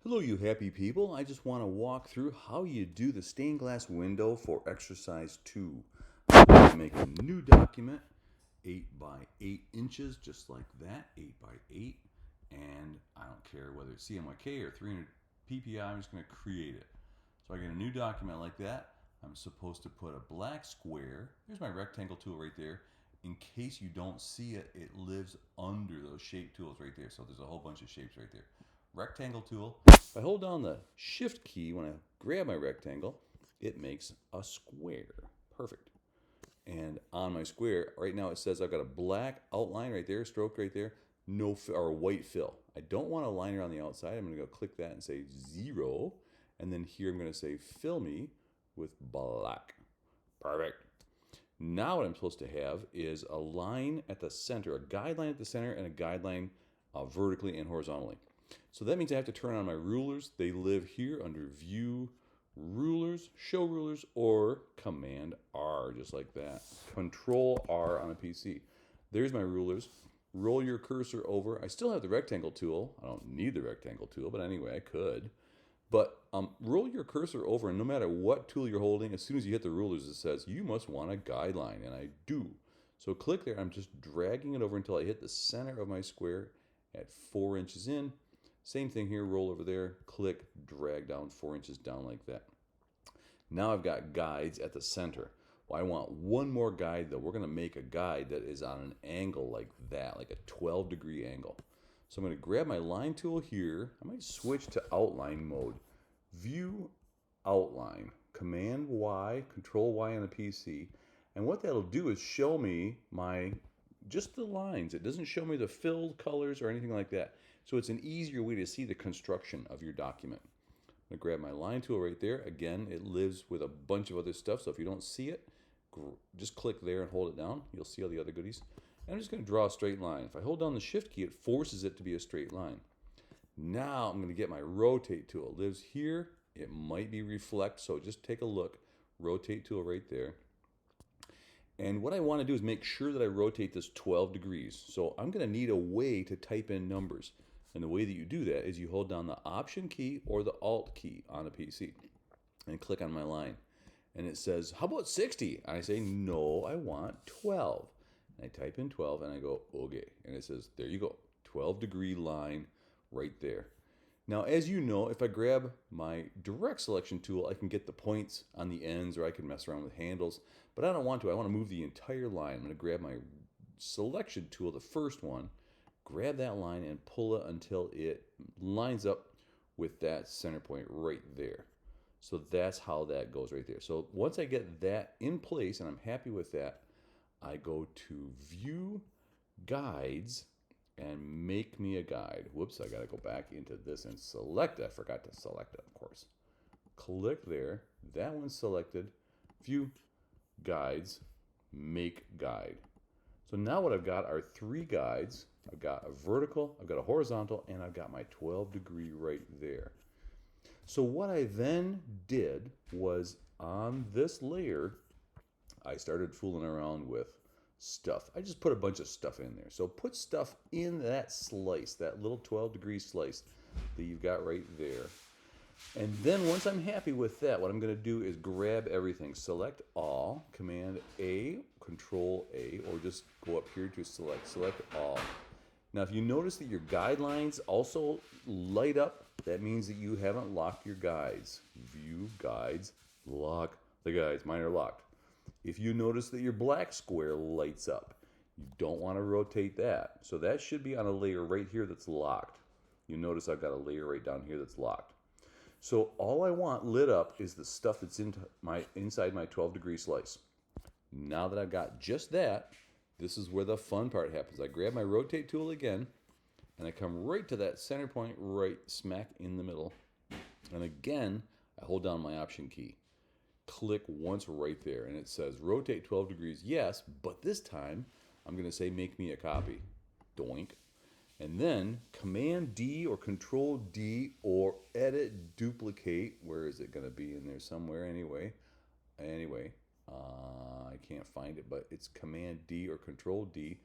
Hello, you happy people. I just want to walk through how you do the stained glass window for exercise 2. I'm going to make a new document, 8 by 8 inches, just like that, 8 by 8. And I don't care whether it's CMYK or 300 PPI, I'm just going to create it. So I get a new document like that. I'm supposed to put a black square. There's my rectangle tool right there. In case you don't see it, it lives under those shape tools right there. So there's a whole bunch of shapes right there. Rectangle tool. If I hold down the shift key when I grab my rectangle, it makes a square. Perfect. And on my square, right now it says I've got a black outline right there, stroke right there, no or a white fill. I don't want a line around the outside. I'm going to go click that and say 0. And then here I'm going to say fill me with black. Perfect. Now what I'm supposed to have is a line at the center, a guideline at the center, and a guideline vertically and horizontally. So that means I have to turn on my rulers. They live here under View, Rulers, Show Rulers, or Command R, just like that. Control R on a PC. There's my rulers. Roll your cursor over. I still have the rectangle tool. I don't need the rectangle tool, but anyway, I could. But roll your cursor over, and no matter what tool you're holding, as soon as you hit the rulers, it says, you must want a guideline, and I do. So click there. I'm just dragging it over until I hit the center of my square at 4 inches in. Same thing here, roll over there, click, drag down 4 inches down like that. Now I've got guides at the center. Well, I want one more guide though. We're going to make a guide that is on an angle like that, like a 12-degree angle. So I'm going to grab my line tool here. I might switch to outline mode. View, outline, Command Y, Control Y on the PC. And what that'll do is show me just the lines. It doesn't show me the filled colors or anything like that. So it's an easier way to see the construction of your document. I'm going to grab my line tool right there. Again, it lives with a bunch of other stuff. So if you don't see it, just click there and hold it down. You'll see all the other goodies. And I'm just going to draw a straight line. If I hold down the shift key, it forces it to be a straight line. Now I'm going to get my rotate tool. It lives here. It might be reflect. So just take a look. Rotate tool right there. And what I want to do is make sure that I rotate this 12 degrees. So I'm going to need a way to type in numbers. And the way that you do that is you hold down the Option key or the Alt key on a PC and click on my line. And it says, how about 60? And I say, no, I want 12. And I type in 12 and I go, okay. And it says, there you go, 12-degree line right there. Now, as you know, if I grab my direct selection tool, I can get the points on the ends or I can mess around with handles. But I don't want to. I want to move the entire line. I'm going to grab my selection tool, the first one, grab that line and pull it until it lines up with that center point right there. So that's how that goes right there. So once I get that in place and I'm happy with that, I go to View, Guides, and Make Me a Guide. Whoops, I got to go back into this and select it. I forgot to select it, of course. Click there. That one's selected. View, Guides, Make Guide. So now what I've got are 3 guides. I've got a vertical, I've got a horizontal, and I've got my 12-degree right there. So what I then did was on this layer, I started fooling around with stuff. I just put a bunch of stuff in there. So put stuff in that slice, that little 12-degree slice that you've got right there. And then once I'm happy with that, what I'm going to do is grab everything. Select all, Command A, Control A, or just go up here to select all. Now, if you notice that your guidelines also light up, that means that you haven't locked your guides. View, Guides, lock the guides. Mine are locked. If you notice that your black square lights up, you don't want to rotate that. So that should be on a layer right here that's locked. You notice I've got a layer right down here that's locked. So all I want lit up is the stuff that's inside my 12-degree slice. Now that I've got just that, this is where the fun part happens. I grab my rotate tool again, and I come right to that center point right smack in the middle. And again, I hold down my Option key. Click once right there, and it says rotate 12 degrees, yes, but this time I'm going to say make me a copy. Doink. And then Command D or Control D or Edit Duplicate. Where is it going to be in there somewhere anyway? I can't find it, but it's Command D or Control D.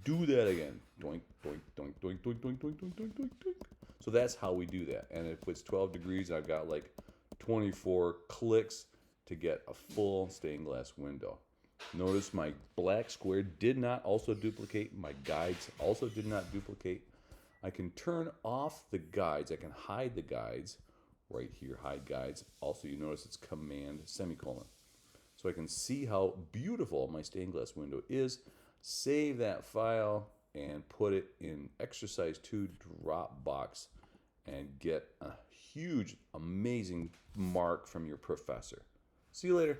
Do that again. Doink, doink, doink, doink, doink, doink, doink, doink, doink, doink, doink. So that's how we do that. And if it's 12 degrees, I've got like 24 clicks to get a full stained glass window. Notice my black square did not also duplicate. My guides also did not duplicate. I can turn off the guides. I can hide the guides right here, hide guides. Also, you notice it's command semicolon. So I can see how beautiful my stained glass window is. Save that file and put it in exercise 2 Dropbox and get a huge, amazing mark from your professor. See you later.